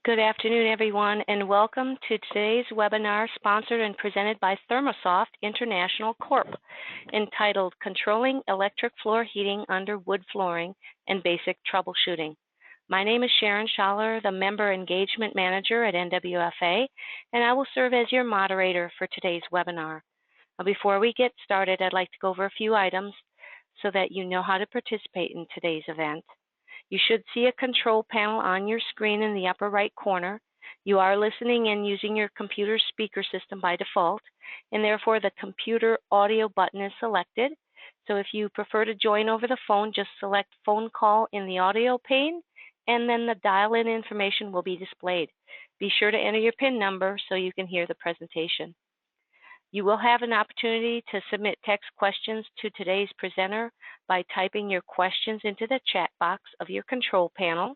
Good afternoon, everyone, and welcome to today's webinar sponsored and presented by Thermosoft International Corp., entitled Controlling Electric Floor Heating Under Wood Flooring and Basic Troubleshooting. My name is Sharon Schaller, the Member Engagement Manager at NWFA, and I will serve as your moderator for today's webinar. Before we get started, I'd like to go over a few items so that you know how to participate in today's event. You should see a control panel on your screen in the upper right corner. You are listening in using your computer speaker system by default, and therefore the computer audio button is selected. So if you prefer to join over the phone, just select phone call in the audio pane, and then the dial-in information will be displayed. Be sure to enter your PIN number so you can hear the presentation. You will have an opportunity to submit text questions to today's presenter by typing your questions into the chat box of your control panel.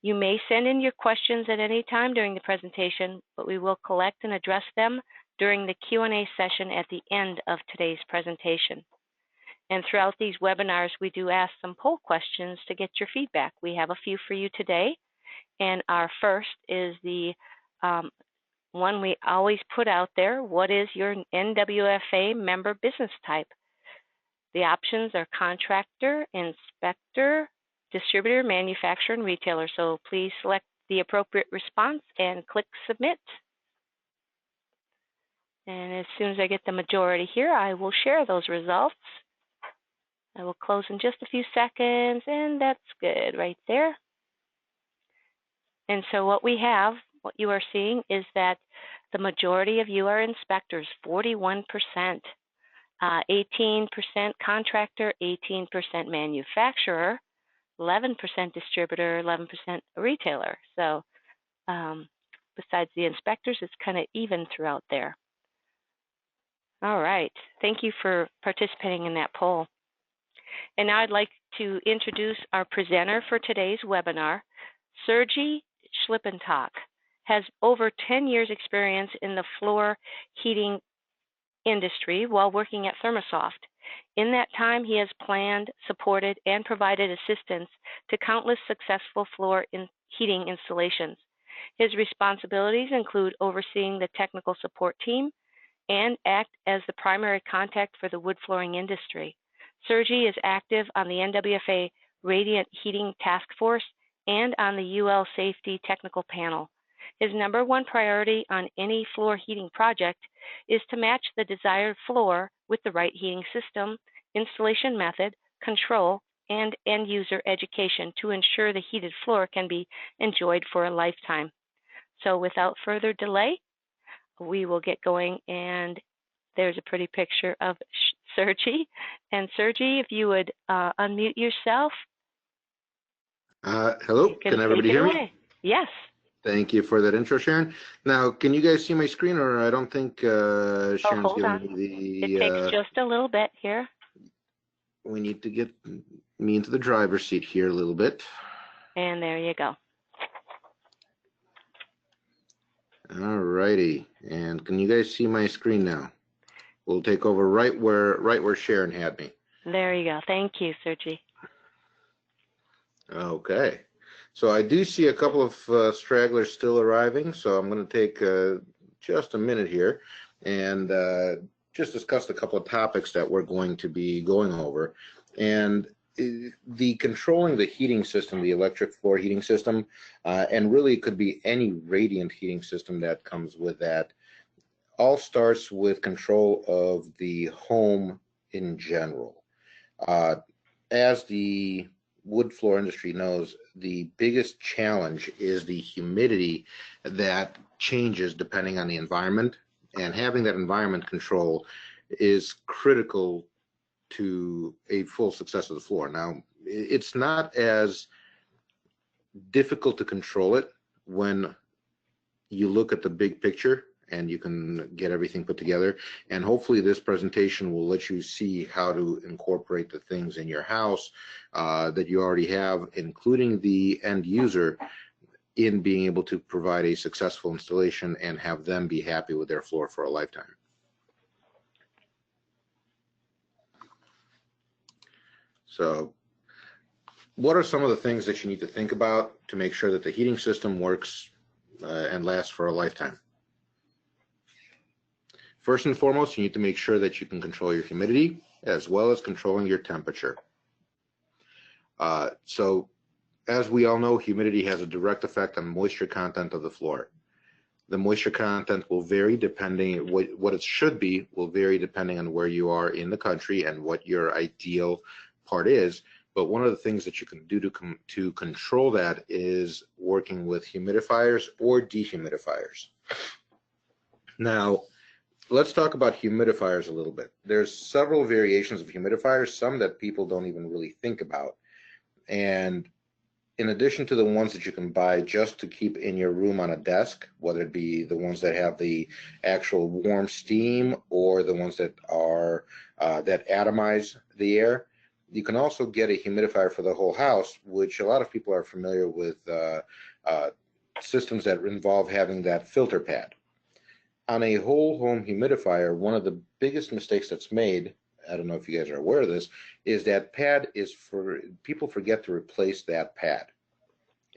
You may send in your questions at any time during the presentation, but we will collect and address them during the Q&A session at the end of today's presentation. And throughout these webinars, we do ask some poll questions to get your feedback. We have a few for you today, and our first is the one we always put out there. What is your NWFA member business type? The options are contractor, inspector, distributor, manufacturer, and retailer. So please select the appropriate response and click submit. And as soon as I get the majority here, I will share those results. I will close in just a few seconds, and that's good right there. And so what we have, what you are seeing is that the majority of you are inspectors, 41%, 18% contractor, 18% manufacturer, 11% distributor, 11% retailer. So besides the inspectors, it's kind of even throughout there. All right, thank you for participating in that poll. And now I'd like to introduce our presenter for today's webinar. Sergey Schlippentak has over 10 years experience in the floor heating industry while working at Thermosoft. In that time, he has planned, supported, and provided assistance to countless successful floor heating installations. His responsibilities include overseeing the technical support team and act as the primary contact for the wood flooring industry. Sergey is active on the NWFA Radiant Heating Task Force and on the UL Safety Technical Panel. His #1 priority on any floor heating project is to match the desired floor with the right heating system, installation method, control, and end-user education to ensure the heated floor can be enjoyed for a lifetime. So without further delay, we will get going, and there's a pretty picture of Sergey. And Sergey, if you would unmute yourself. Hello, can everybody hear me? Yes. Thank you for that intro, Sharon. Now, can you guys see my screen, or I don't think Sharon's giving me the... It takes just a little bit here. We need to get me into the driver's seat here a little bit. And there you go. All righty. And can you guys see my screen now? We'll take over right where Sharon had me. There you go. Thank you, Sergey. Okay. So I do see a couple of stragglers still arriving, so I'm going to take just a minute here and just discuss a couple of topics that we're going to be going over. And the controlling the heating system, the electric floor heating system, and really it could be any radiant heating system that comes with that, all starts with control of the home in general. As the wood floor industry knows, the biggest challenge is the humidity that changes depending on the environment, and having that environment control is critical to a full success of the floor. Now, it's not as difficult to control it when you look at the big picture and you can get everything put together. And hopefully this presentation will let you see how to incorporate the things in your house that you already have, including the end user, in being able to provide a successful installation and have them be happy with their floor for a lifetime. So what are some of the things that you need to think about to make sure that the heating system works and lasts for a lifetime. First and foremost, you need to make sure that you can control your humidity as well as controlling your temperature. So as we all know, humidity has a direct effect on moisture content of the floor. The moisture content will vary depending, what it should be will vary depending on where you are in the country and what your ideal part is. But one of the things that you can do to control that is working with humidifiers or dehumidifiers. Now, let's talk about humidifiers a little bit. There's several variations of humidifiers, some that people don't even really think about. And in addition to the ones that you can buy just to keep in your room on a desk, whether it be the ones that have the actual warm steam or the ones that are that atomize the air, you can also get a humidifier for the whole house, which a lot of people are familiar with systems that involve having that filter pad. On a whole home humidifier, one of the biggest mistakes that's made, I don't know if you guys are aware of this, is that pad is people forget to replace that pad.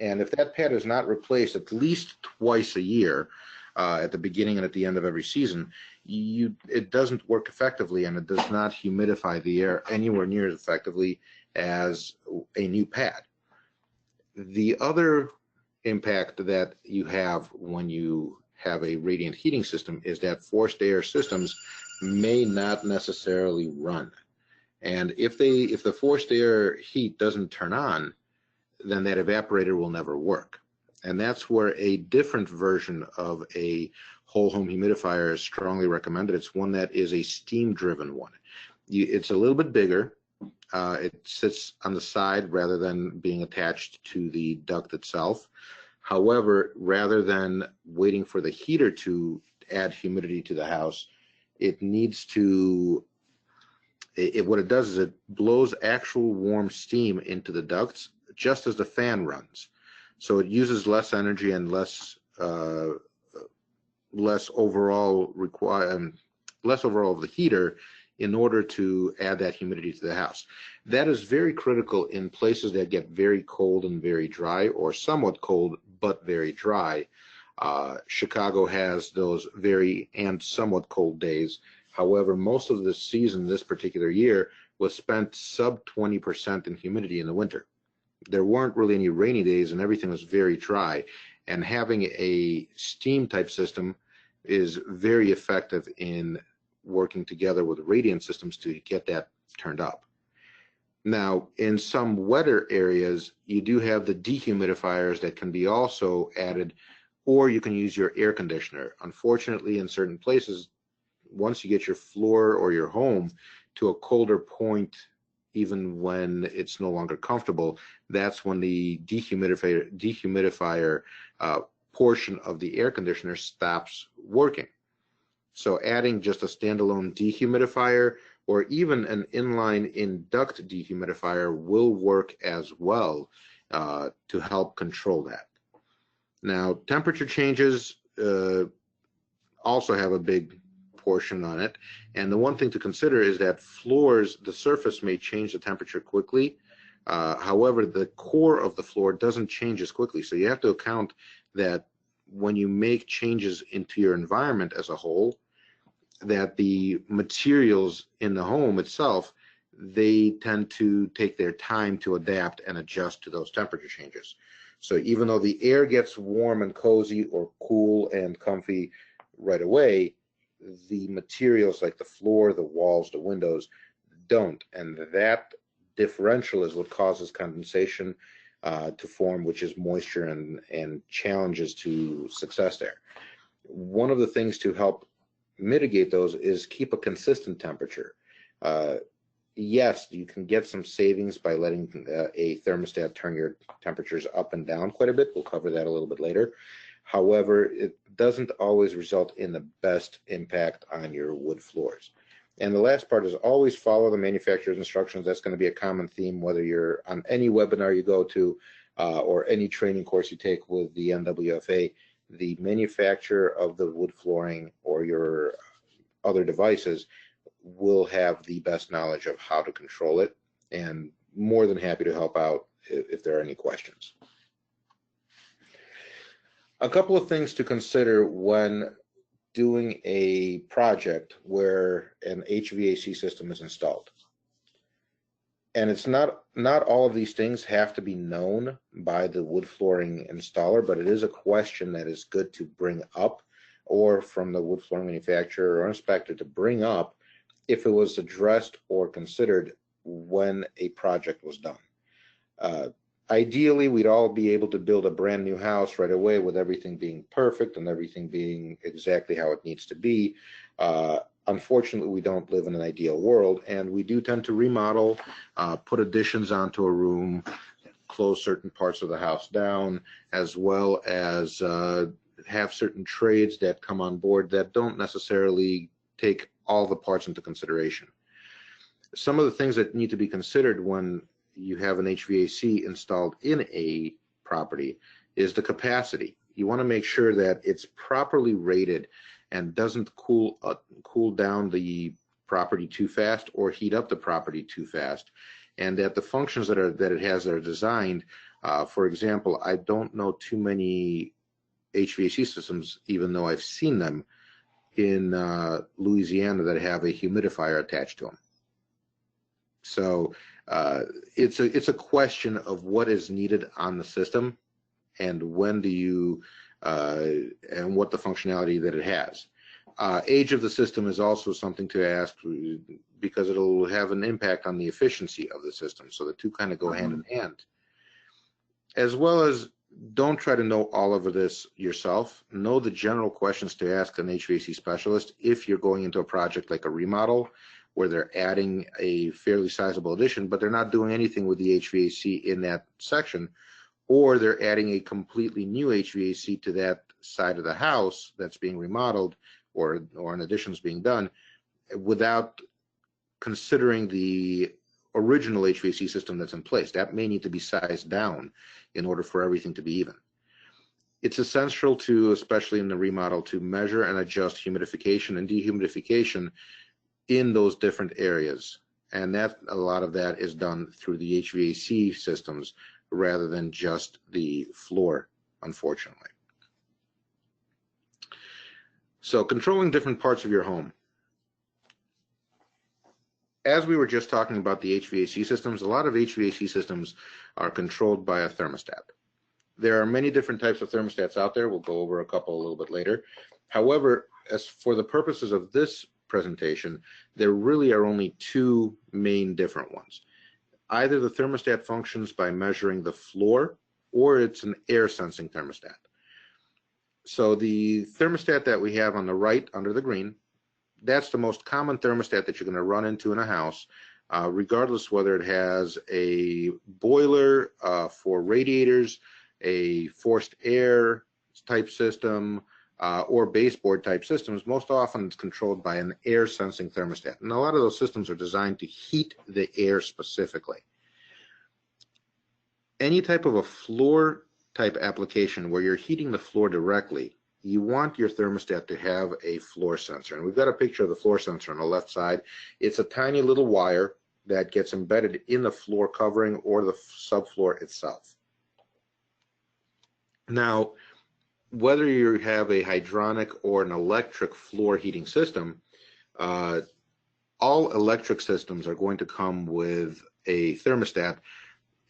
And if that pad is not replaced at least twice a year, at the beginning and at the end of every season, it doesn't work effectively, and it does not humidify the air anywhere near as effectively as a new pad. The other impact that you have when you have a radiant heating system is that forced air systems may not necessarily run. And if the forced air heat doesn't turn on, then that evaporator will never work. And that's where a different version of a whole home humidifier is strongly recommended. It's one that is a steam driven one. It's a little bit bigger. It sits on the side rather than being attached to the duct itself. However, rather than waiting for the heater to add humidity to the house, it needs to, what it does is it blows actual warm steam into the ducts just as the fan runs. So it uses less energy and less overall of the heater in order to add that humidity to the house. That is very critical in places that get very cold and very dry, or somewhat cold but very dry. Chicago has those very and somewhat cold days. However, most of the season this particular year was spent sub 20% in humidity in the winter. There weren't really any rainy days and everything was very dry. And having a steam type system is very effective in working together with radiant systems to get that turned up. Now, in some wetter areas, you do have the dehumidifiers that can be also added, or you can use your air conditioner. Unfortunately, in certain places, once you get your floor or your home to a colder point, even when it's no longer comfortable, that's when the dehumidifier portion of the air conditioner stops working. So adding just a standalone dehumidifier or even an inline in-duct dehumidifier will work as well to help control that. Now, temperature changes also have a big portion on it. And the one thing to consider is that floors, the surface may change the temperature quickly. However, the core of the floor doesn't change as quickly. So you have to account that when you make changes into your environment as a whole, that the materials in the home itself, they tend to take their time to adapt and adjust to those temperature changes. So even though the air gets warm and cozy or cool and comfy right away, the materials like the floor, the walls, the windows don't. And that differential is what causes condensation to form, which is moisture and challenges to success there. One of the things to help mitigate those is keep a consistent temperature. Yes, you can get some savings by letting a thermostat turn your temperatures up and down quite a bit. We'll cover that a little bit later. However, it doesn't always result in the best impact on your wood floors. And the last part is always follow the manufacturer's instructions. That's going to be a common theme, whether you're on any webinar you go to or any training course you take with the NWFA. The manufacturer of the wood flooring or your other devices will have the best knowledge of how to control it, and more than happy to help out if there are any questions. A couple of things to consider when doing a project where an HVAC system is installed. And it's not all of these things have to be known by the wood flooring installer, but it is a question that is good to bring up, or from the wood flooring manufacturer or inspector to bring up if it was addressed or considered when a project was done. Ideally, we'd all be able to build a brand new house right away with everything being perfect and everything being exactly how it needs to be. Unfortunately, we don't live in an ideal world, and we do tend to remodel, put additions onto a room, close certain parts of the house down, as well as have certain trades that come on board that don't necessarily take all the parts into consideration. Some of the things that need to be considered when you have an HVAC installed in a property is the capacity. You want to make sure that it's properly rated and doesn't cool down the property too fast or heat up the property too fast, and that the functions that it has that are designed. For example, I don't know too many HVAC systems, even though I've seen them in Louisiana, that have a humidifier attached to them. So it's a question of what is needed on the system, and when do you and what the functionality that it has. Age of the system is also something to ask, because it'll have an impact on the efficiency of the system. So the two kind of go hand in hand. As well as, don't try to know all of this yourself. Know the general questions to ask an HVAC specialist if you're going into a project like a remodel, where they're adding a fairly sizable addition, but they're not doing anything with the HVAC in that section, or they're adding a completely new HVAC to that side of the house that's being remodeled, or an addition is being done, without considering the original HVAC system that's in place. That may need to be sized down in order for everything to be even. It's essential to, especially in the remodel, to measure and adjust humidification and dehumidification in those different areas, and that a lot of that is done through the HVAC systems rather than just the floor, unfortunately. So controlling different parts of your home. As we were just talking about the HVAC systems, a lot of HVAC systems are controlled by a thermostat. There are many different types of thermostats out there. We'll go over a couple a little bit later. However, as for the purposes of this presentation, there really are only two main different ones. Either the thermostat functions by measuring the floor, or it's an air sensing thermostat. So the thermostat that we have on the right under the green, that's the most common thermostat that you're going to run into in a house, regardless whether it has a boiler for radiators, a forced air type system, or baseboard type systems. Most often it's controlled by an air sensing thermostat, and a lot of those systems are designed to heat the air specifically. Any type of a floor type application where you're heating the floor directly, you want your thermostat to have a floor sensor, and we've got a picture of the floor sensor on the left side. It's a tiny little wire that gets embedded in the floor covering or the subfloor itself. Now, whether you have a hydronic or an electric floor heating system, all electric systems are going to come with a thermostat,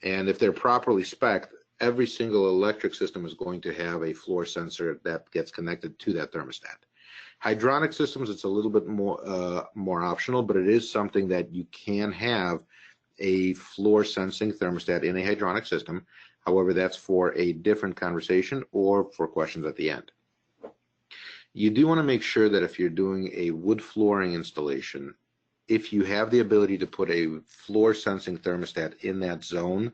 and if they're properly spec'd, every single electric system is going to have a floor sensor that gets connected to that thermostat. Hydronic systems, it's a little bit more optional, but it is something that you can have a floor sensing thermostat in a hydronic system. However, that's for a different conversation or for questions at the end. You do want to make sure that if you're doing a wood flooring installation, if you have the ability to put a floor sensing thermostat in that zone,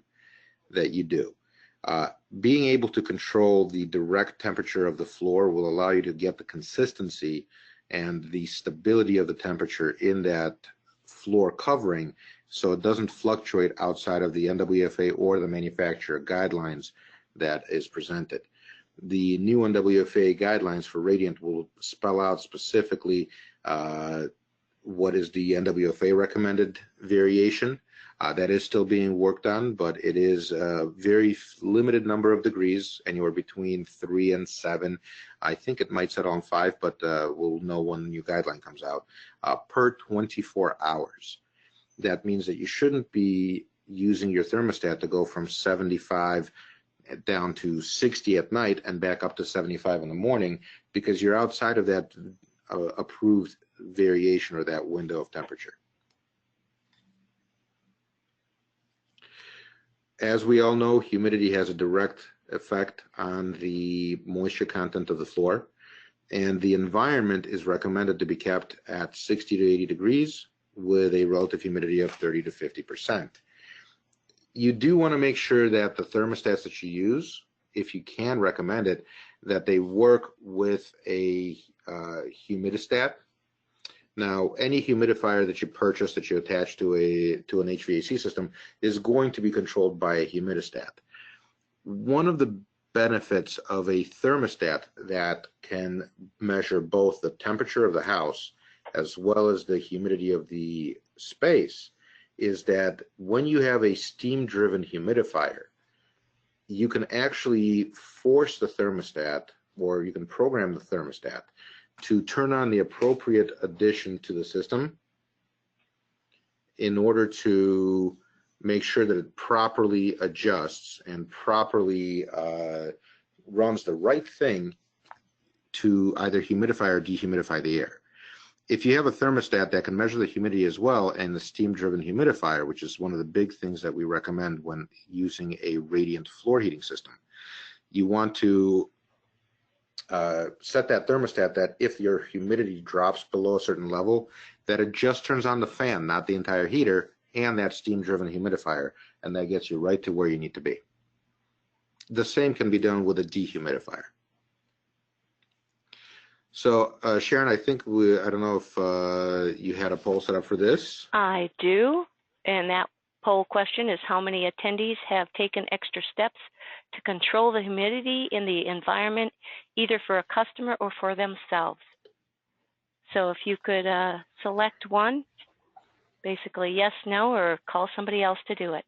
that you do. Being able to control the direct temperature of the floor will allow you to get the consistency and the stability of the temperature in that floor covering, so it doesn't fluctuate outside of the NWFA or the manufacturer guidelines that is presented. The new NWFA guidelines for radiant will spell out specifically what is the NWFA recommended variation. That is still being worked on, but it is a very limited number of degrees, anywhere between 3 and 7. I think it might settle on 5, but we'll know when the new guideline comes out, per 24 hours. That means that you shouldn't be using your thermostat to go from 75 down to 60 at night and back up to 75 in the morning, because you're outside of that approved variation or that window of temperature. As we all know, humidity has a direct effect on the moisture content of the floor, and the environment is recommended to be kept at 60 to 80 degrees with a relative humidity of 30 to 50%. You do want to make sure that the thermostats that you use, if you can recommend it, that they work with a humidistat. Now, any humidifier that you purchase that you attach to an HVAC system is going to be controlled by a humidistat. One of the benefits of a thermostat that can measure both the temperature of the house as well as the humidity of the space is that when you have a steam-driven humidifier, you can actually force the thermostat, or you can program the thermostat to turn on the appropriate addition to the system in order to make sure that it properly adjusts and properly runs the right thing to either humidify or dehumidify the air. If you have a thermostat that can measure the humidity as well, and the steam-driven humidifier, which is one of the big things that we recommend when using a radiant floor heating system, you want to set that thermostat that if your humidity drops below a certain level, that it just turns on the fan, not the entire heater, and that steam-driven humidifier, and that gets you right to where you need to be. The same can be done with a dehumidifier. So, Sharon, I think I don't know if you had a poll set up for this. I do, and that poll question is how many attendees have taken extra steps to control the humidity in the environment, either for a customer or for themselves. So if you could select one, basically yes, no, or call somebody else to do it.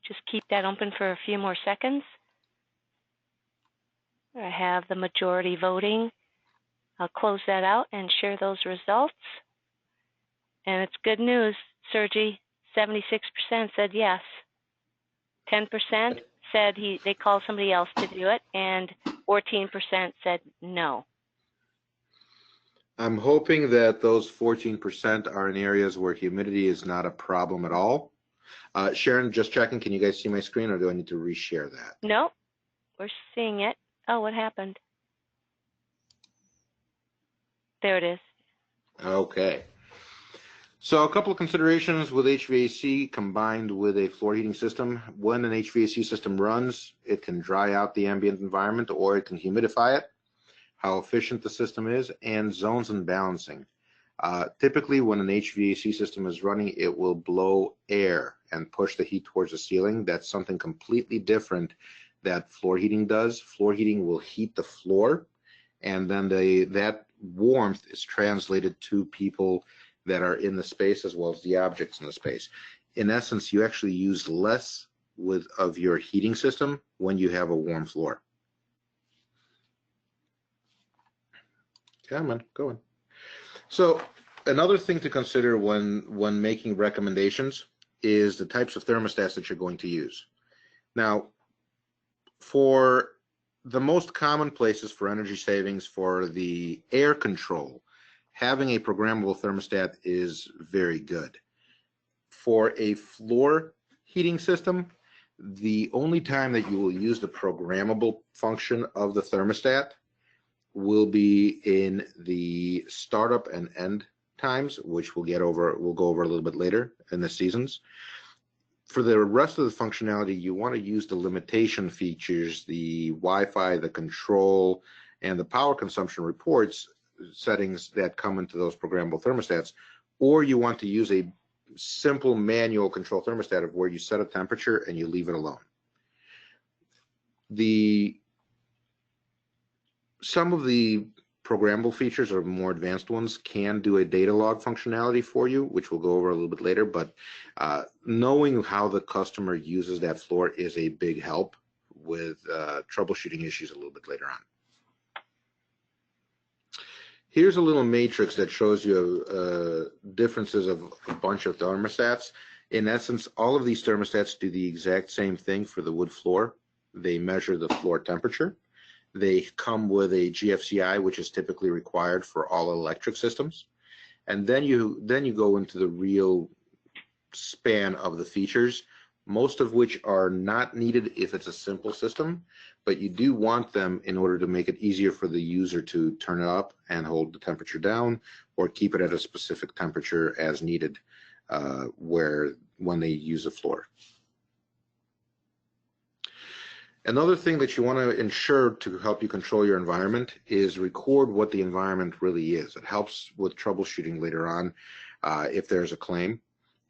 Just keep that open for a few more seconds. I have the majority voting. I'll close that out and share those results. And it's good news, Sergi. 76% said yes. 10% said they called somebody else to do it, and 14% said no. I'm hoping that those 14% are in areas where humidity is not a problem at all. Sharon, just checking, can you guys see my screen, or do I need to reshare that? Nope, we're seeing it. Oh, what happened? There it is. Okay. So a couple of considerations with HVAC combined with a floor heating system. When an HVAC system runs, it can dry out the ambient environment or it can humidify it, how efficient the system is, and zones and balancing. Typically, when an HVAC system is running, it will blow air and push the heat towards the ceiling. That's something completely different that floor heating does. Floor heating will heat the floor, and then that warmth is translated to people that are in the space as well as the objects in the space. In essence, you actually use less of your heating system when you have a warm floor. Come on, go on. So another thing to consider when making recommendations is the types of thermostats that you're going to use. Now, for the most common places for energy savings for the air control, having a programmable thermostat is very good. For a floor heating system, the only time that you will use the programmable function of the thermostat will be in the startup and end times, which we'll go over a little bit later in the seasons. For the rest of the functionality, you want to use the limitation features, the Wi-Fi, the control, and the power consumption reports settings that come into those programmable thermostats, or you want to use a simple manual control thermostat of where you set a temperature and you leave it alone. Some of the programmable features or more advanced ones can do a data log functionality for you, which we'll go over a little bit later, but knowing how the customer uses that floor is a big help with troubleshooting issues a little bit later on. Here's a little matrix that shows you differences of a bunch of thermostats. In essence, all of these thermostats do the exact same thing for the wood floor. They measure the floor temperature. They come with a GFCI, which is typically required for all electric systems. And then you go into the real span of the features, most of which are not needed if it's a simple system, but you do want them in order to make it easier for the user to turn it up and hold the temperature down or keep it at a specific temperature as needed when they use a floor. Another thing that you want to ensure to help you control your environment is record what the environment really is. It helps with troubleshooting later on if there's a claim.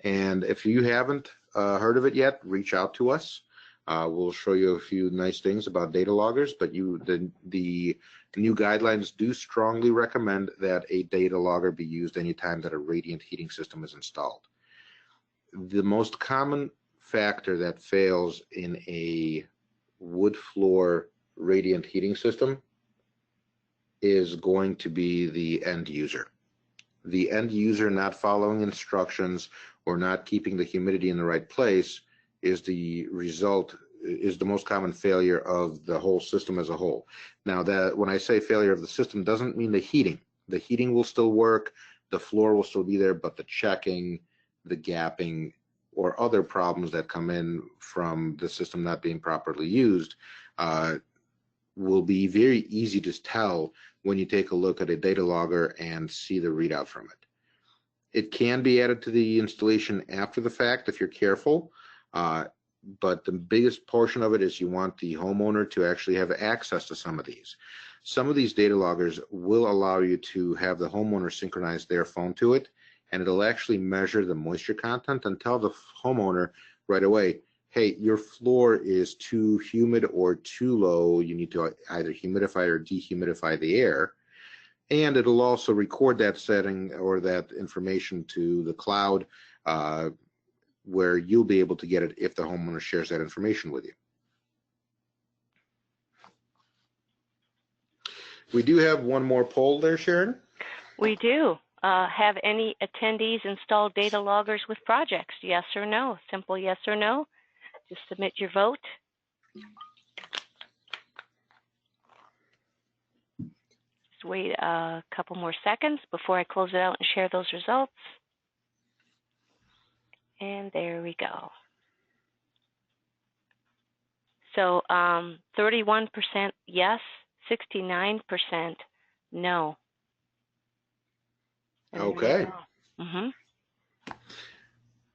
And if you haven't heard of it yet, reach out to us. We'll show you a few nice things about data loggers, but the new guidelines do strongly recommend that a data logger be used anytime that a radiant heating system is installed. The most common factor that fails in a wood floor radiant heating system is going to be the end user. The end user not following instructions or not keeping the humidity in the right place is the most common failure of the whole system as a whole. Now, that when I say failure of the system doesn't mean the heating. The heating will still work, the floor will still be there, but the checking, the gapping, or other problems that come in from the system not being properly used will be very easy to tell when you take a look at a data logger and see the readout from it. It can be added to the installation after the fact if you're careful, but the biggest portion of it is you want the homeowner to actually have access to some of these. Some of these data loggers will allow you to have the homeowner synchronize their phone to it, and it'll actually measure the moisture content and tell the homeowner right away, hey, your floor is too humid or too low. You need to either humidify or dehumidify the air. And it'll also record that setting or that information to the cloud where you'll be able to get it if the homeowner shares that information with you. We do have one more poll there, Sharon. We do. Have any attendees installed data loggers with projects? Yes or no? Simple yes or no. Just submit your vote. Just wait a couple more seconds before I close it out and share those results. And there we go. So 31% yes, 69% no. Okay. Mm-hmm.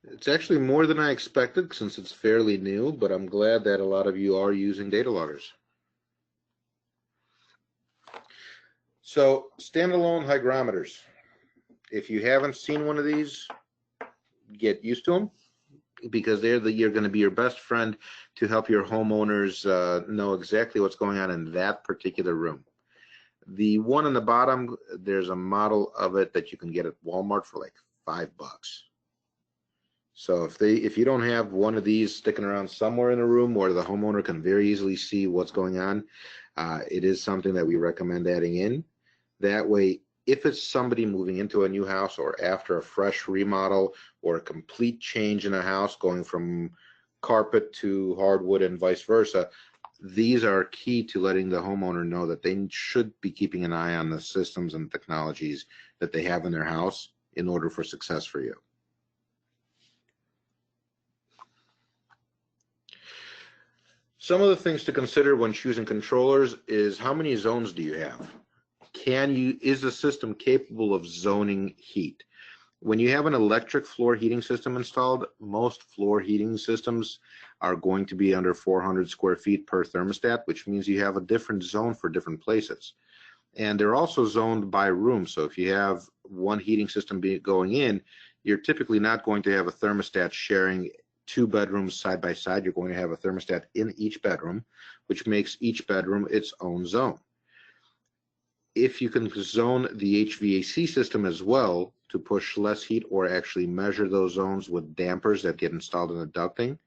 It's actually more than I expected since it's fairly new, but I'm glad that a lot of you are using data loggers. So, standalone hygrometers. If you haven't seen one of these, get used to them because they're going to be your best friend to help your homeowners know exactly what's going on in that particular room. The one on the bottom, there's a model of it that you can get at Walmart for like $5. So if you don't have one of these sticking around somewhere in a room where the homeowner can very easily see what's going on, it is something that we recommend adding in. That way, if it's somebody moving into a new house or after a fresh remodel or a complete change in a house going from carpet to hardwood and vice versa, these are key to letting the homeowner know that they should be keeping an eye on the systems and technologies that they have in their house in order for success for you. Some of the things to consider when choosing controllers is how many zones do you have? Is the system capable of zoning heat? When you have an electric floor heating system installed, most floor heating systems are going to be under 400 square feet per thermostat, which means you have a different zone for different places. And they're also zoned by room. So if you have one heating system going in, you're typically not going to have a thermostat sharing 2 bedrooms side by side. You're going to have a thermostat in each bedroom, which makes each bedroom its own zone. If you can zone the HVAC system as well to push less heat or actually measure those zones with dampers that get installed in the ducting,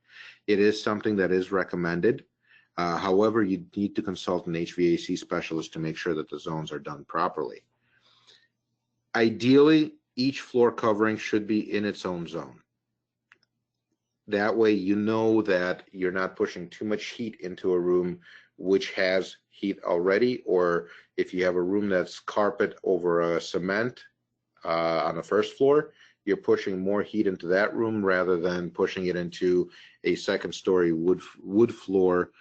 it is something that is recommended. However, you need to consult an HVAC specialist to make sure that the zones are done properly. Ideally, each floor covering should be in its own zone. That way you know that you're not pushing too much heat into a room which has heat already, or if you have a room that's carpet over a cement on the first floor, you're pushing more heat into that room rather than pushing it into a second-story wood floor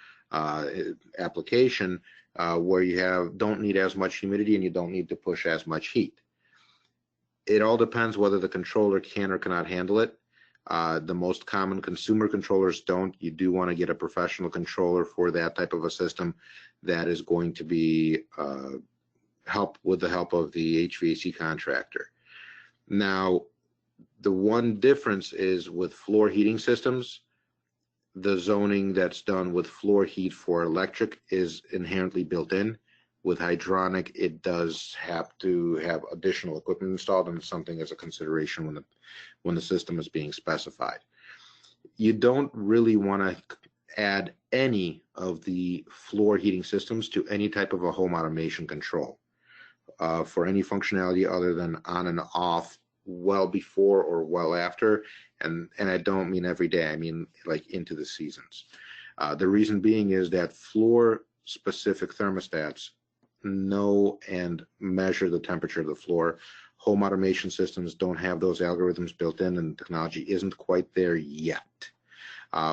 application where you don't need as much humidity and you don't need to push as much heat. It all depends whether the controller can or cannot handle it. The most common consumer controllers don't. You do want to get a professional controller for that type of a system that is going to be with the help of the HVAC contractor. Now, the one difference is with floor heating systems, the zoning that's done with floor heat for electric is inherently built in. With hydronic, it does have to have additional equipment installed, and something as a consideration when the system is being specified. You don't really want to add any of the floor heating systems to any type of a home automation control for any functionality other than on and off well before or well after, and I don't mean every day, I mean like into the seasons. The reason being is that floor specific thermostats know and measure the temperature of the floor. Home automation systems don't have those algorithms built in, and technology isn't quite there yet.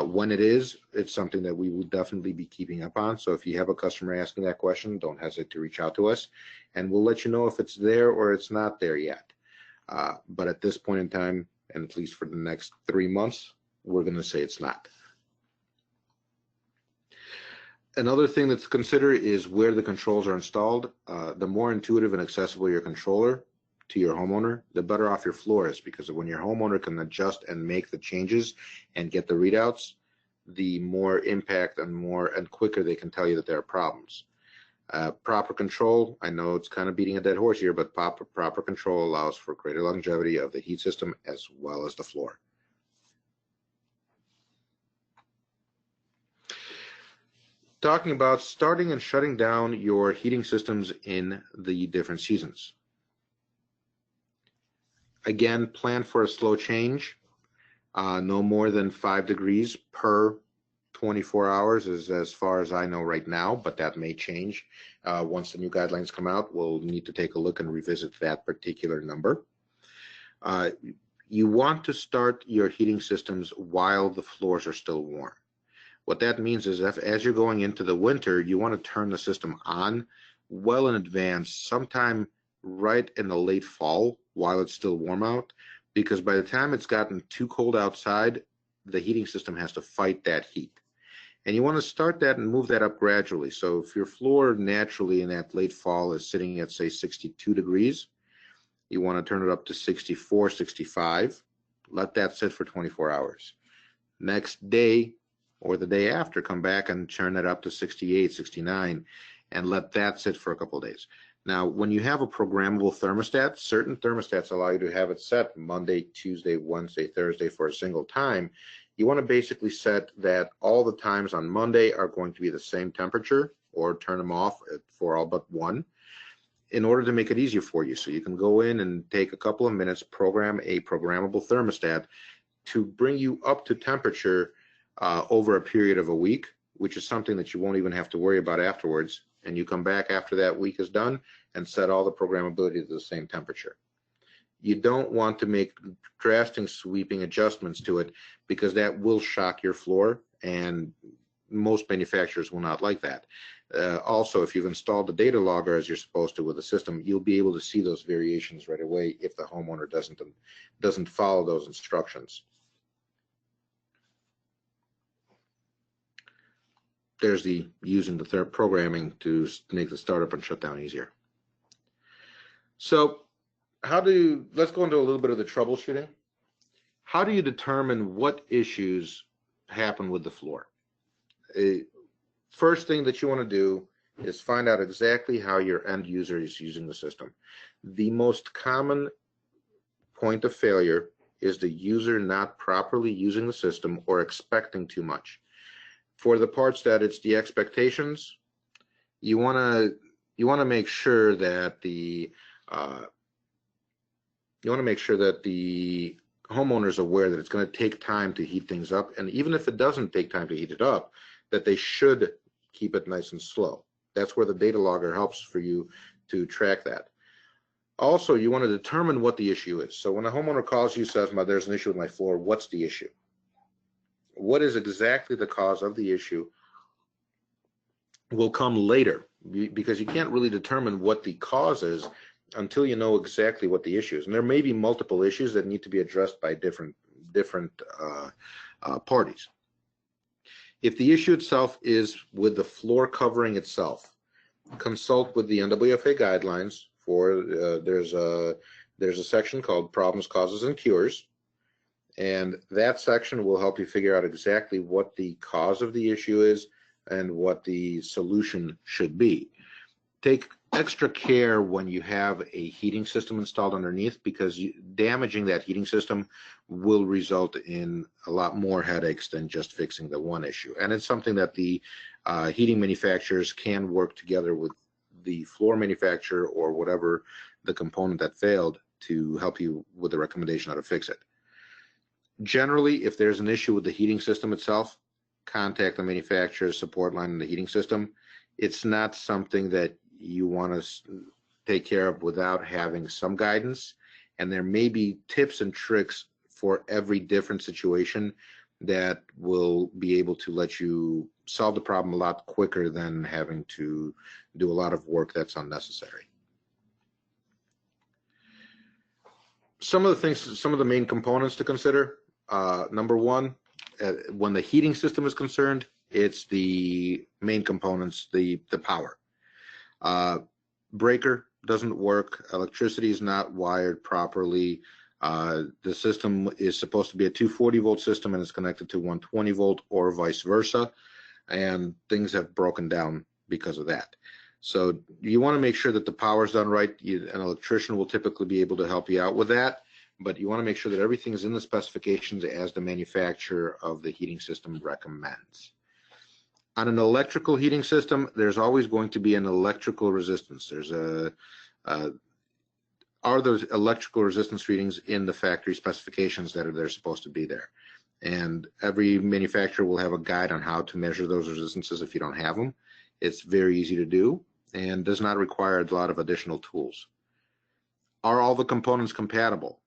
When it is, it's something that we will definitely be keeping up on. So if you have a customer asking that question, don't hesitate to reach out to us, and we'll let you know if it's there or it's not there yet. But at this point in time, and at least for the next 3 months, we're going to say it's not. Another thing that's considered is where the controls are installed. The more intuitive and accessible your controller to your homeowner, the better off your floor is, because when your homeowner can adjust and make the changes and get the readouts, the more impact and quicker they can tell you that there are problems. Proper control, I know it's kind of beating a dead horse here, but proper control allows for greater longevity of the heat system as well as the floor. Talking about starting and shutting down your heating systems in the different seasons. Again, plan for a slow change. No more than 5 degrees per 24 hours is as far as I know right now, but that may change. Once the new guidelines come out, we'll need to take a look and revisit that particular number. You want to start your heating systems while the floors are still warm. What that means is as you're going into the winter, you want to turn the system on well in advance, sometime right in the late fall while it's still warm out, because by the time it's gotten too cold outside, the heating system has to fight that heat. And you want to start that and move that up gradually. So if your floor naturally in that late fall is sitting at, say, 62 degrees, you want to turn it up to 64, 65. Let that sit for 24 hours. Next day or the day after, come back and turn it up to 68, 69, and let that sit for a couple of days. Now, when you have a programmable thermostat, certain thermostats allow you to have it set Monday, Tuesday, Wednesday, Thursday for a single time. You want to basically set that all the times on Monday are going to be the same temperature, or turn them off for all but one, in order to make it easier for you. So you can go in and take a couple of minutes, program a programmable thermostat to bring you up to temperature over a period of a week, which is something that you won't even have to worry about afterwards. And you come back after that week is done and set all the programmability to the same temperature. You don't want to make drastic sweeping adjustments to it, because that will shock your floor, and most manufacturers will not like that. Also, if you've installed the data logger as you're supposed to with the system, you'll be able to see those variations right away if the homeowner doesn't follow those instructions. There's the using the third programming to make the startup and shutdown easier. So let's go into a little bit of the troubleshooting. How do you determine what issues happen with the floor? First thing that you want to do is find out exactly how your end user is using the system. The most common point of failure is the user not properly using the system or expecting too much. For the parts that it's the expectations, you want to make sure that the homeowner is aware that it's going to take time to heat things up, and even if it doesn't take time to heat it up, that they should keep it nice and slow. That's where the data logger helps for you to track that. Also, you want to determine what the issue is. So when a homeowner calls you, says, there's an issue with my floor, what's the issue? What is exactly the cause of the issue will come later, because you can't really determine what the cause is until you know exactly what the issue is. And there may be multiple issues that need to be addressed by different parties. If the issue itself is with the floor covering itself, consult with the NWFA guidelines for there's a section called Problems, Causes, and Cures, and that section will help you figure out exactly what the cause of the issue is and what the solution should be. Take extra care when you have a heating system installed underneath, because damaging that heating system will result in a lot more headaches than just fixing the one issue. And it's something that the heating manufacturers can work together with the floor manufacturer or whatever the component that failed to help you with the recommendation how to fix it. Generally, if there's an issue with the heating system itself, contact the manufacturer's support line in the heating system. It's not something that you want to take care of without having some guidance, and there may be tips and tricks for every different situation that will be able to let you solve the problem a lot quicker than having to do a lot of work that's unnecessary. Some of the main components to consider. Number one, when the heating system is concerned, it's the main components, the power. Breaker doesn't work. Electricity is not wired properly. The system is supposed to be a 240 volt system and it's connected to 120 volt or vice versa, and things have broken down because of that. So you want to make sure that the power is done right. An electrician will typically be able to help you out with that, but you want to make sure that everything is in the specifications as the manufacturer of the heating system recommends. On an electrical heating system, there's always going to be an electrical resistance. There's are those electrical resistance readings in the factory specifications that they're supposed to be there. And every manufacturer will have a guide on how to measure those resistances if you don't have them. It's very easy to do and does not require a lot of additional tools. Are all the components compatible?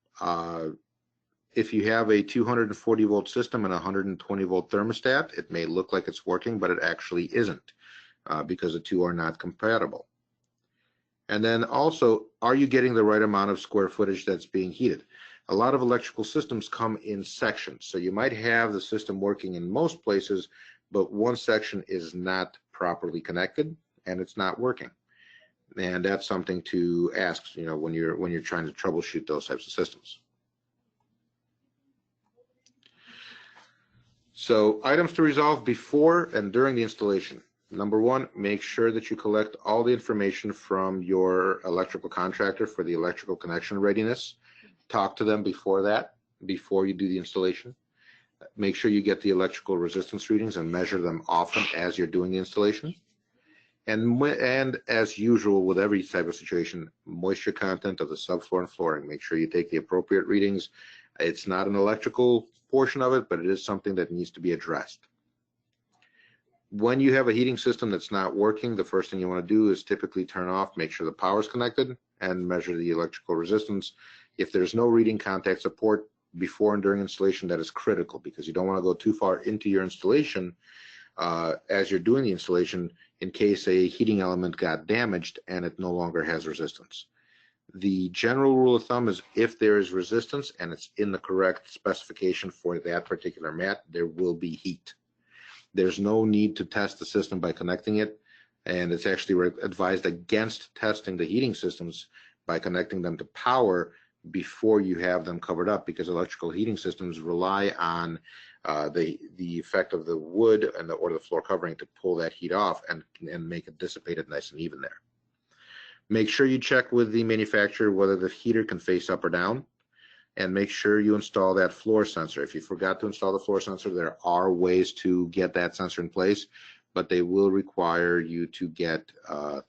If you have a 240 volt system and a 120 volt thermostat, it may look like it's working, but it actually isn't, because the two are not compatible. And then also, are you getting the right amount of square footage that's being heated? A lot of electrical systems come in sections, so you might have the system working in most places, but one section is not properly connected and it's not working. And that's something to ask, when you're trying to troubleshoot those types of systems. So items to resolve before and during the installation. Number one, make sure that you collect all the information from your electrical contractor for the electrical connection readiness. Talk to them before you do the installation. Make sure you get the electrical resistance readings and measure them often as you're doing the installation. And as usual with every type of situation, moisture content of the subfloor and flooring. Make sure you take the appropriate readings. It's not an electrical portion of it, but it is something that needs to be addressed. When you have a heating system that's not working, the first thing you want to do is typically turn off, make sure the power is connected, and measure the electrical resistance. If there's no reading, contact support before and during installation. That is critical, because you don't want to go too far into your installation as you're doing the installation in case a heating element got damaged and it no longer has resistance. The general rule of thumb is if there is resistance and it's in the correct specification for that particular mat, there will be heat. There's no need to test the system by connecting it, and it's actually advised against testing the heating systems by connecting them to power before you have them covered up, because electrical heating systems rely on the effect of the wood and or the floor covering to pull that heat off and make it dissipated nice and even there. Make sure you check with the manufacturer whether the heater can face up or down, and make sure you install that floor sensor. If you forgot to install the floor sensor, there are ways to get that sensor in place, but they will require you to get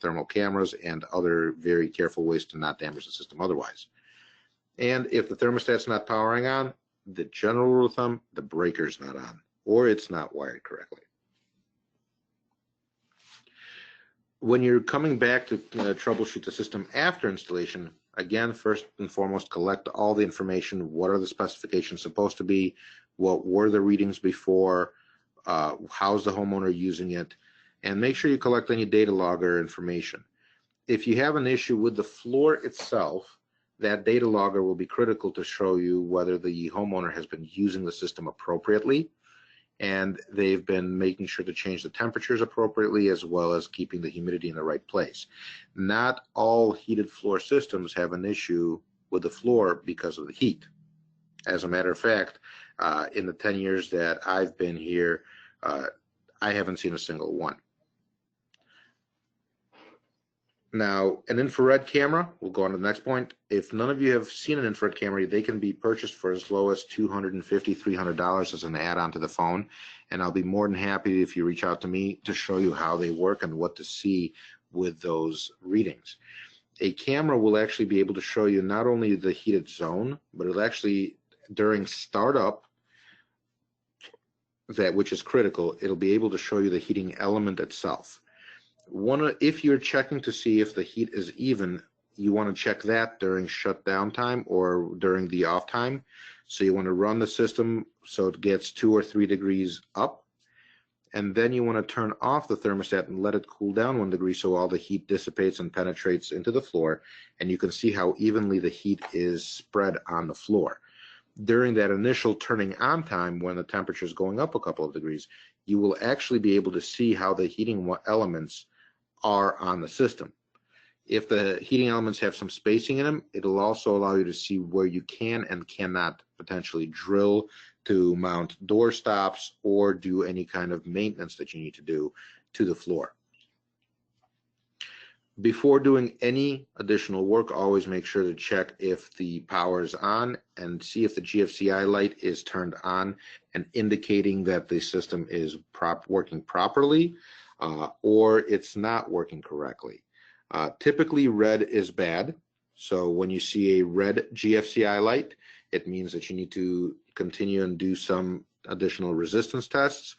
thermal cameras and other very careful ways to not damage the system otherwise. And if the thermostat's not powering on, the general rule of thumb, the breaker's not on, or it's not wired correctly. When you're coming back to troubleshoot the system after installation, again, first and foremost, collect all the information. What are the specifications supposed to be? What were the readings before? How's the homeowner using it? And make sure you collect any data logger information. If you have an issue with the floor itself, that data logger will be critical to show you whether the homeowner has been using the system appropriately and they've been making sure to change the temperatures appropriately, as well as keeping the humidity in the right place. Not all heated floor systems have an issue with the floor because of the heat. As a matter of fact, in the 10 years that I've been here, I haven't seen a single one. Now, an infrared camera, we'll go on to the next point. If none of you have seen an infrared camera, they can be purchased for as low as $250, $300 as an add-on to the phone. And I'll be more than happy if you reach out to me to show you how they work and what to see with those readings. A camera will actually be able to show you not only the heated zone, but it'll actually, during startup, which is critical, it'll be able to show you the heating element itself. If you're checking to see if the heat is even, you want to check that during shutdown time or during the off time. So you want to run the system so it gets 2 or 3 degrees up, and then you want to turn off the thermostat and let it cool down 1 degree so all the heat dissipates and penetrates into the floor, and you can see how evenly the heat is spread on the floor. During that initial turning on time, when the temperature is going up a couple of degrees, you will actually be able to see how the heating elements are on the system. If the heating elements have some spacing in them, it'll also allow you to see where you can and cannot potentially drill to mount door stops or do any kind of maintenance that you need to do to the floor. Before doing any additional work, always make sure to check if the power is on and see if the GFCI light is turned on and indicating that the system is working properly, or it's not working correctly. Typically red is bad, so when you see a red GFCI light, it means that you need to continue and do some additional resistance tests,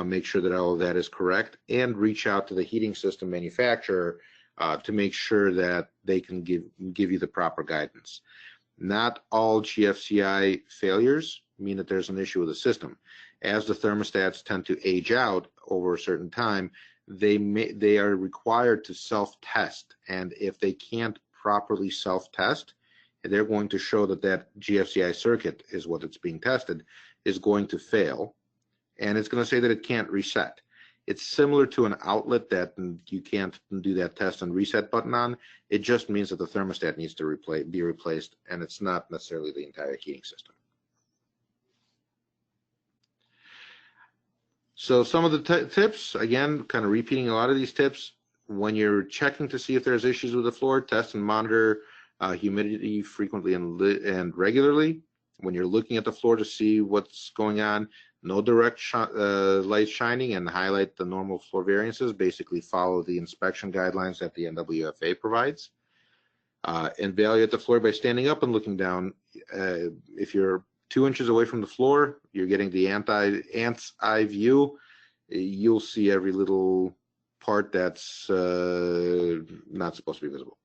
make sure that all of that is correct, and reach out to the heating system manufacturer to make sure that they can give you the proper guidance. Not all GFCI failures mean that there's an issue with the system. As the thermostats tend to age out over a certain time, they are required to self-test, and if they can't properly self-test, they're going to show that that GFCI circuit is what it's being tested, is going to fail, and it's going to say that it can't reset. It's similar to an outlet that you can't do that test and reset button on. It just means that the thermostat needs to be replaced, and it's not necessarily the entire heating system. So some of the tips, again, kind of repeating a lot of these tips. When you're checking to see if there's issues with the floor, test and monitor humidity frequently and regularly. When you're looking at the floor to see what's going on, no direct light shining, and highlight the normal floor variances. Basically follow the inspection guidelines that the NWFA provides. Evaluate the floor by standing up and looking down. If you're 2 inches away from the floor, you're getting the ant's eye view. You'll see every little part that's not supposed to be visible.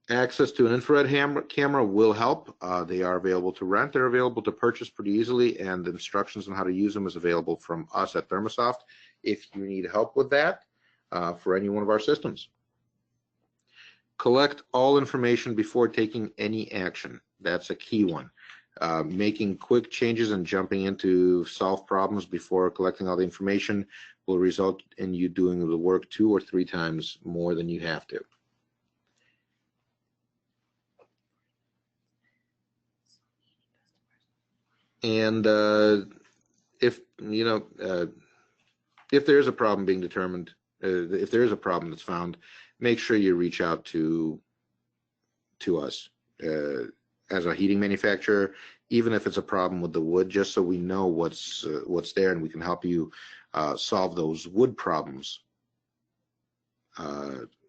Access to an infrared camera will help. They are available to rent. They're available to purchase pretty easily, and the instructions on how to use them is available from us at ThermoSoft if you need help with that for any one of our systems. Collect all information before taking any action. That's a key one. Making quick changes and jumping in to solve problems before collecting all the information will result in you doing the work 2 or 3 times more than you have to. And if you know if there is a problem being determined, if there is a problem that's found, make sure you reach out to us as a heating manufacturer, even if it's a problem with the wood, just so we know what's there and we can help you solve those wood problems.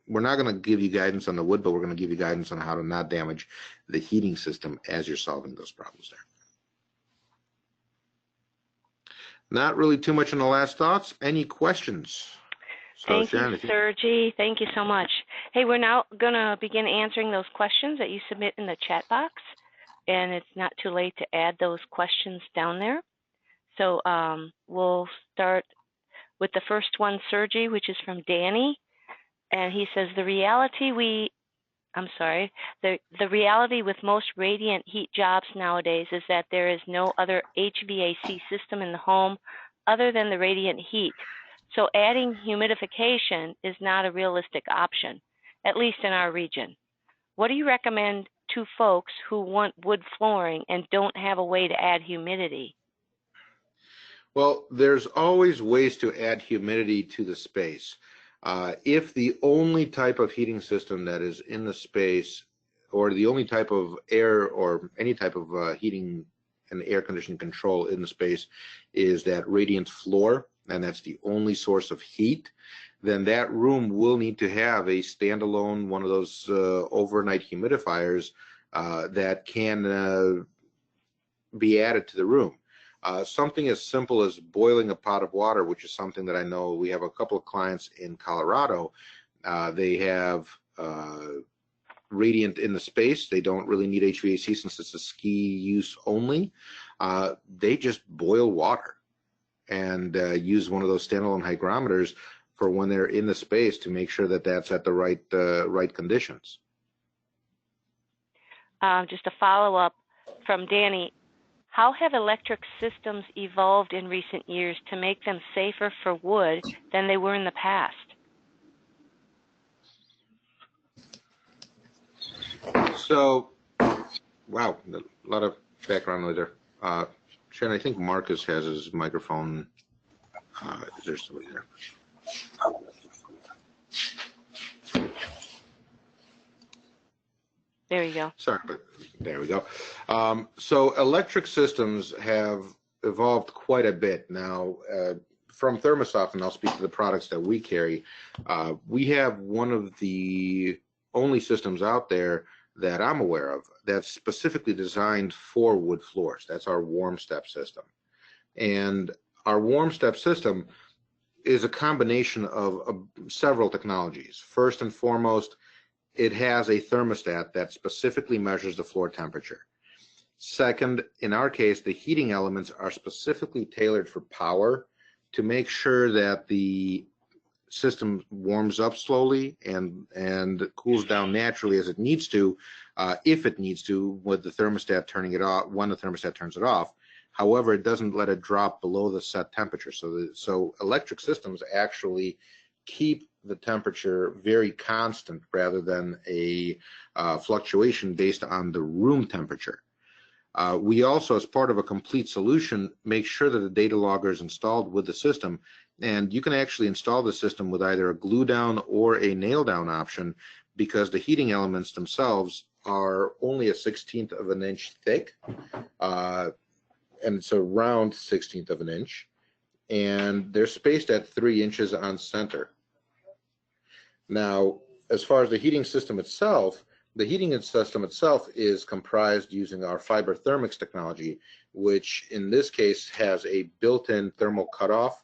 We're not going to give you guidance on the wood, but we're going to give you guidance on how to not damage the heating system as you're solving those problems there. Not really too much in the last thoughts. Any questions? So, Thank Sharon, you, Sergi. Thank you so much. Hey, we're now going to begin answering those questions that you submit in the chat box, and it's not too late to add those questions down there. So we'll start with the first one, Sergi, which is from Danny, and he says the reality with most radiant heat jobs nowadays is that there is no other HVAC system in the home other than the radiant heat. So adding humidification is not a realistic option, at least in our region. What do you recommend to folks who want wood flooring and don't have a way to add humidity? Well, there's always ways to add humidity to the space. If the only type of heating system that is in the space, or the only type of air or any type of heating and air conditioning control in the space is that radiant floor, and that's the only source of heat, then that room will need to have a standalone one of those overnight humidifiers that can be added to the room. Something as simple as boiling a pot of water, which is something that I know we have a couple of clients in Colorado. They have radiant in the space. They don't really need HVAC since it's a ski use only. They just boil water and use one of those standalone hygrometers for when they're in the space to make sure that that's at the right conditions. Just a follow-up from Danny. How have electric systems evolved in recent years to make them safer for wood than they were in the past? So, wow, a lot of background noise there. Sharon, I think Marcus has his microphone. Is there somebody there? There you go. Sorry, but there we go. So electric systems have evolved quite a bit now. From ThermoSoft, and I'll speak to the products that we carry, we have one of the only systems out there that I'm aware of that's specifically designed for wood floors. That's our warm step system. And our warm step system is a combination of several technologies. First and foremost, it has a thermostat that specifically measures the floor temperature. Second, in our case, the heating elements are specifically tailored for power to make sure that the system warms up slowly and cools down naturally as it needs to, if it needs to, with the thermostat turning it off when the thermostat turns it off. However, it doesn't let it drop below the set temperature. So electric systems actually keep the temperature very constant rather than a fluctuation based on the room temperature. We also, as part of a complete solution, make sure that the data logger is installed with the system, and you can actually install the system with either a glue down or a nail down option, because the heating elements themselves are only a 1/16 of an inch thick, and it's a round 1/16 of an inch, and they're spaced at 3 inches on center. Now, as far as the heating system itself, the heating system itself is comprised using our fiber thermix technology, which in this case has a built-in thermal cutoff.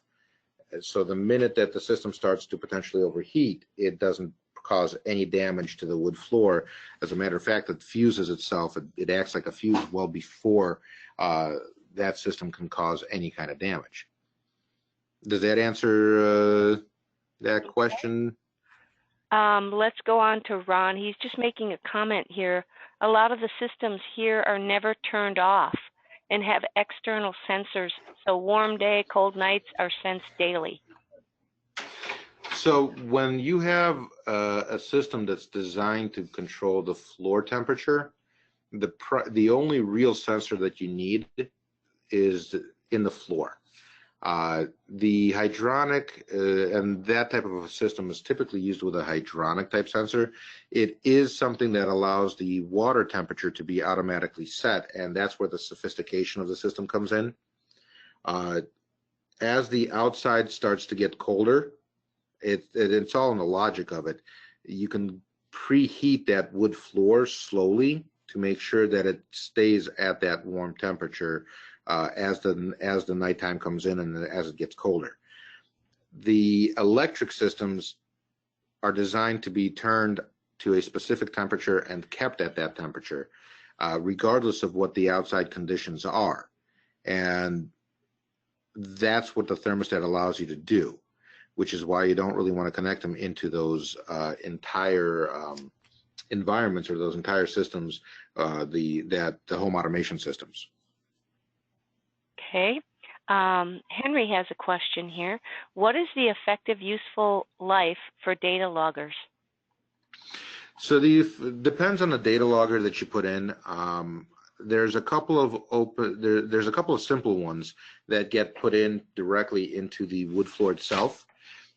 So the minute that the system starts to potentially overheat, it doesn't cause any damage to the wood floor. As a matter of fact, it fuses itself. It acts like a fuse well before that system can cause any kind of damage. Does that answer that question? Let's go on to Ron. He's just making a comment here. A lot of the systems here are never turned off and have external sensors, so warm day, cold nights are sensed daily. So when you have a system that's designed to control the floor temperature, the only real sensor that you need is in the floor. The hydronic and that type of a system is typically used with a hydronic type sensor. It is something that allows the water temperature to be automatically set, and that's where the sophistication of the system comes in. As the outside starts to get colder, it's all in the logic of it. You can preheat that wood floor slowly to make sure that it stays at that warm temperature as the nighttime comes in and as it gets colder. The electric systems are designed to be turned to a specific temperature and kept at that temperature, regardless of what the outside conditions are. And that's what the thermostat allows you to do, which is why you don't really want to connect them into those entire environments or those entire systems, the home automation systems. Okay. Henry has a question here. What is the effective useful life for data loggers? So depends on the data logger that you put in. There's a couple of there's a couple of simple ones that get put in directly into the wood floor itself.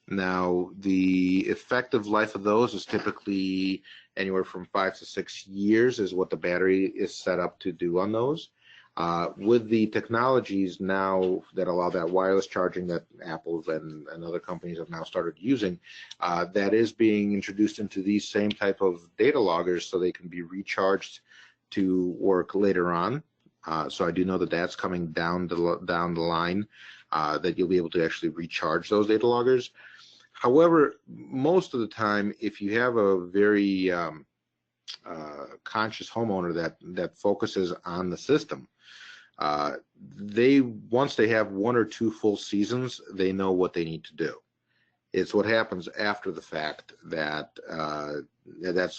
Now, the effective life of those is typically anywhere from 5 to 6 years is what the battery is set up to do on those. With the technologies now that allow that wireless charging that Apple and other companies have now started using, that is being introduced into these same type of data loggers so they can be recharged to work later on. So I do know that that's coming down the line, that you'll be able to actually recharge those data loggers. However, most of the time, if you have a very conscious homeowner that focuses on the system, once they have 1 or 2 full seasons, they know what they need to do. It's what happens after the fact that's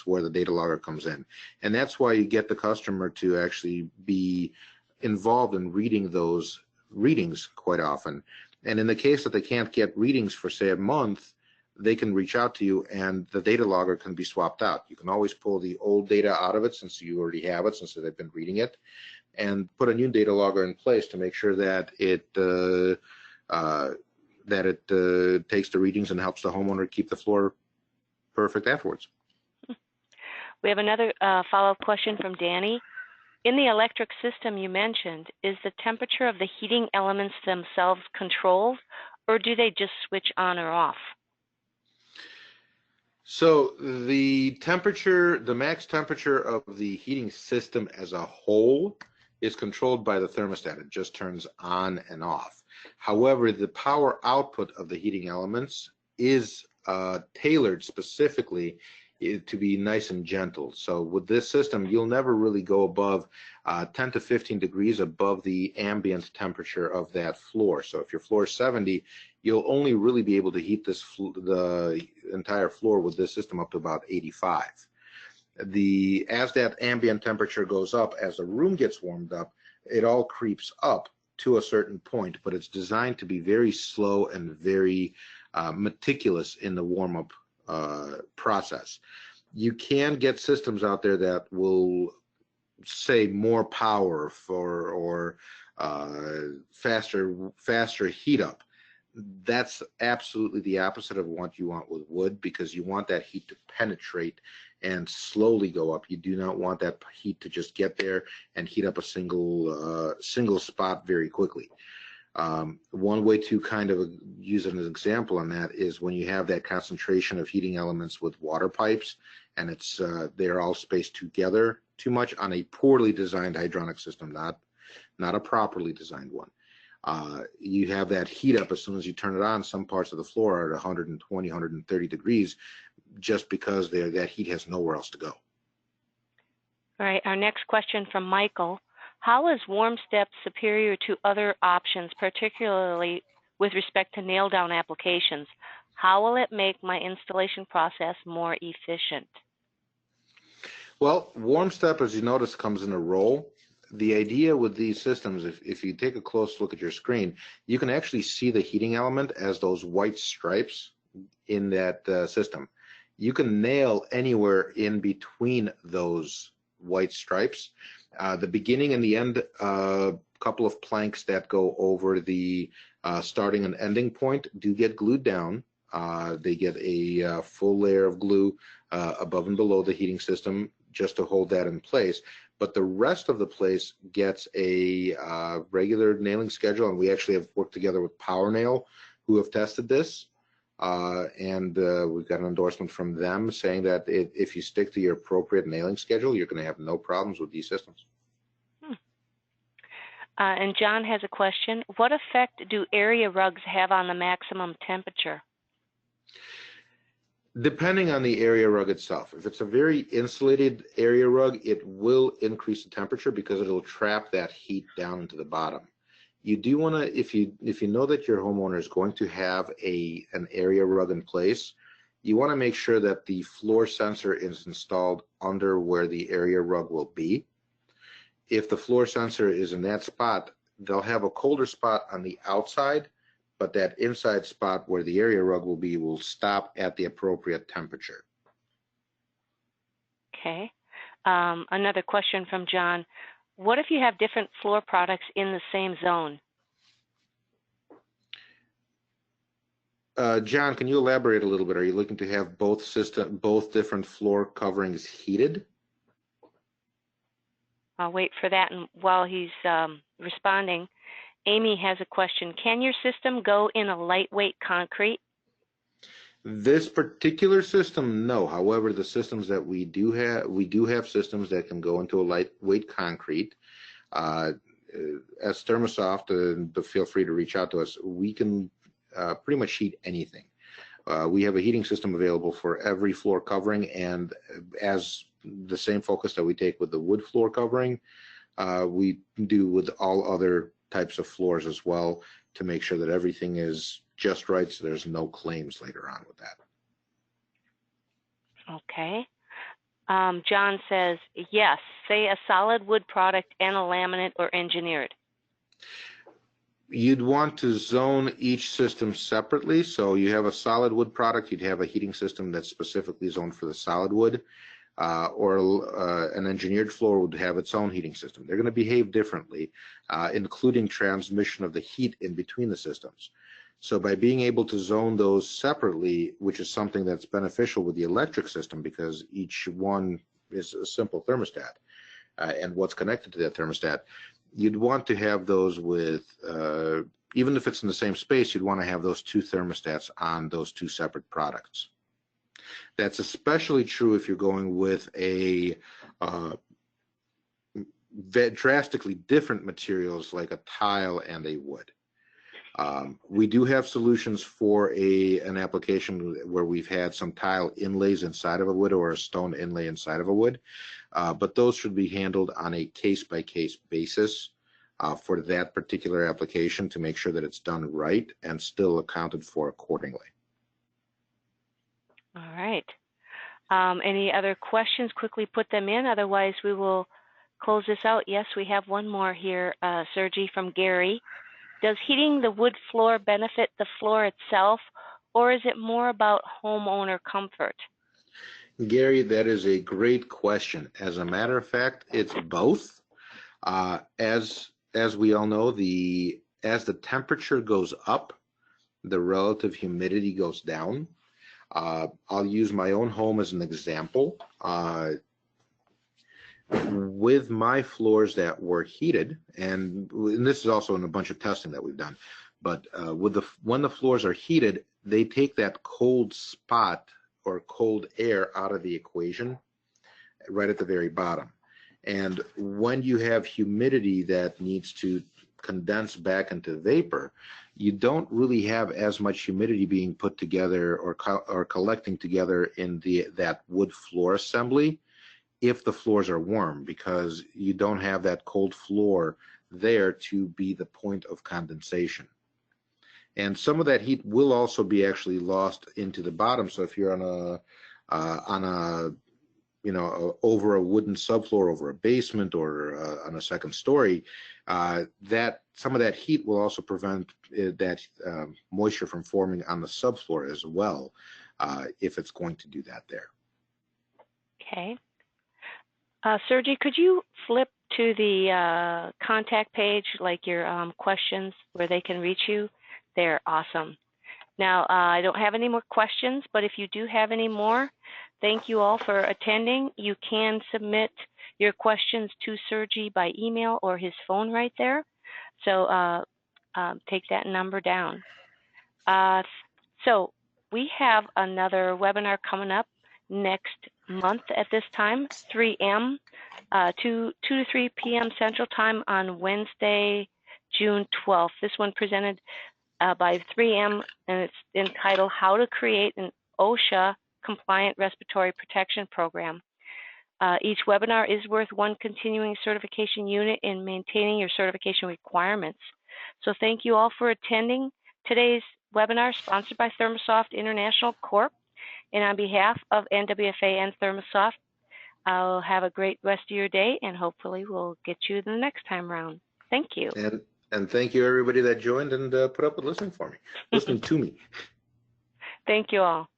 where the data logger comes in, and that's why you get the customer to actually be involved in reading those readings quite often. And in the case that they can't get readings for, say, a month, they can reach out to you and the data logger can be swapped out. You can always pull the old data out of it since you already have it, since they've been reading it, and put a new data logger in place to make sure that it takes the readings and helps the homeowner keep the floor perfect afterwards. We have another follow-up question from Danny. In the electric system you mentioned, is the temperature of the heating elements themselves controlled, or do they just switch on or off? So the temperature, the max temperature of the heating system as a whole is controlled by the thermostat. It just turns on and off. However, the power output of the heating elements is tailored specifically to be nice and gentle. So with this system, you'll never really go above 10 to 15 degrees above the ambient temperature of that floor. So if your floor is 70, you'll only really be able to heat the entire floor with this system up to about 85. As that ambient temperature goes up, as the room gets warmed up, it all creeps up to a certain point, but it's designed to be very slow and very meticulous in the warm-up process. You can get systems out there that will say more power or faster heat up. That's absolutely the opposite of what you want with wood, because you want that heat to penetrate and slowly go up. You do not want that heat to just get there and heat up a single spot very quickly. One way to kind of use an example on that is when you have that concentration of heating elements with water pipes, and they're all spaced together too much on a poorly designed hydronic system, not a properly designed one. You have that heat up as soon as you turn it on. Some parts of the floor are at 120, 130 degrees, just because that heat has nowhere else to go. All right, our next question from Michael. How is warm step superior to other options, particularly with respect to nail-down applications? How will it make my installation process more efficient? Well, warm step, as you notice, comes in a roll. The idea with these systems, if you take a close look at your screen, you can actually see the heating element as those white stripes in that system. You can nail anywhere in between those white stripes. The beginning and the end couple of planks that go over the starting and ending point do get glued down. They get a full layer of glue above and below the heating system just to hold that in place. But the rest of the place gets a regular nailing schedule, and we actually have worked together with Power Nail, who have tested this, and we've got an endorsement from them saying that if you stick to your appropriate nailing schedule, you're going to have no problems with these systems. And John has a question. What effect do area rugs have on the maximum temperature? Depending on the area rug itself. If it's a very insulated area rug, it will increase the temperature because it'll trap that heat down into the bottom. You do want to, if you know that your homeowner is going to have an area rug in place, you want to make sure that the floor sensor is installed under where the area rug will be. If the floor sensor is in that spot, they'll have a colder spot on the outside, but that inside spot where the area rug will be will stop at the appropriate temperature. Okay. Another question from John. What if you have different floor products in the same zone? John, can you elaborate a little bit? Are you looking to have both different floor coverings heated? I'll wait for that, and while he's responding, Amy has a question. Can your system go in a lightweight concrete? This particular system, no. However, the systems that we do have systems that can go into a lightweight concrete. As ThermoSoft, feel free to reach out to us. We can pretty much heat anything. We have a heating system available for every floor covering, and as the same focus that we take with the wood floor covering, we do with all other types of floors as well, to make sure that everything is just right so there's no claims later on with that. Okay. John says, yes, say a solid wood product and a laminate or engineered. You'd want to zone each system separately. So you have a solid wood product, you'd have a heating system that's specifically zoned for the solid wood, or an engineered floor would have its own heating system. They're going to behave differently, including transmission of the heat in between the systems. So by being able to zone those separately, which is something that's beneficial with the electric system because each one is a simple thermostat and what's connected to that thermostat, you'd want to have those with, even if it's in the same space, you'd want to have those two thermostats on those two separate products. That's especially true if you're going with a drastically different materials like a tile and a wood. We do have solutions for an application where we've had some tile inlays inside of a wood or a stone inlay inside of a wood, but those should be handled on a case-by-case basis for that particular application to make sure that it's done right and still accounted for accordingly. All right. Any other questions? Quickly put them in. Otherwise, we will close this out. Yes, we have one more here, Sergey, from Gary. Does heating the wood floor benefit the floor itself, or is it more about homeowner comfort? Gary, that is a great question. As a matter of fact, it's both. As we all know, as the temperature goes up, the relative humidity goes down. I'll use my own home as an example. With my floors that were heated, and this is also in a bunch of testing that we've done, but when the floors are heated, they take that cold spot or cold air out of the equation right at the very bottom. And when you have humidity that needs to condense back into vapor, you don't really have as much humidity being put together or collecting together in that wood floor assembly if the floors are warm, because you don't have that cold floor there to be the point of condensation. And some of that heat will also be actually lost into the bottom. So if you're on a over a wooden subfloor, over a basement, or on a second story, that some of that heat will also prevent that moisture from forming on the subfloor as well, if it's going to do that there. Okay. Sergey, could you flip to the contact page, like your questions where they can reach you, they're awesome. Now, I don't have any more questions, but if you do have any more, thank you all for attending. You can submit your questions to Sergi by email or his phone right there. So take that number down. So we have another webinar coming up next month at this time, 3 to 3 p.m. Central Time on Wednesday, June 12th. This one presented by 3M, and it's entitled How to Create an OSHA Compliant Respiratory Protection Program. Each webinar is worth one continuing certification unit in maintaining your certification requirements. So thank you all for attending today's webinar sponsored by ThermoSoft International Corp. And on behalf of NWFA and ThermoSoft, I'll have a great rest of your day, and hopefully we'll get you the next time around. Thank you. And thank you everybody that joined and put up with listening to me. Thank you all.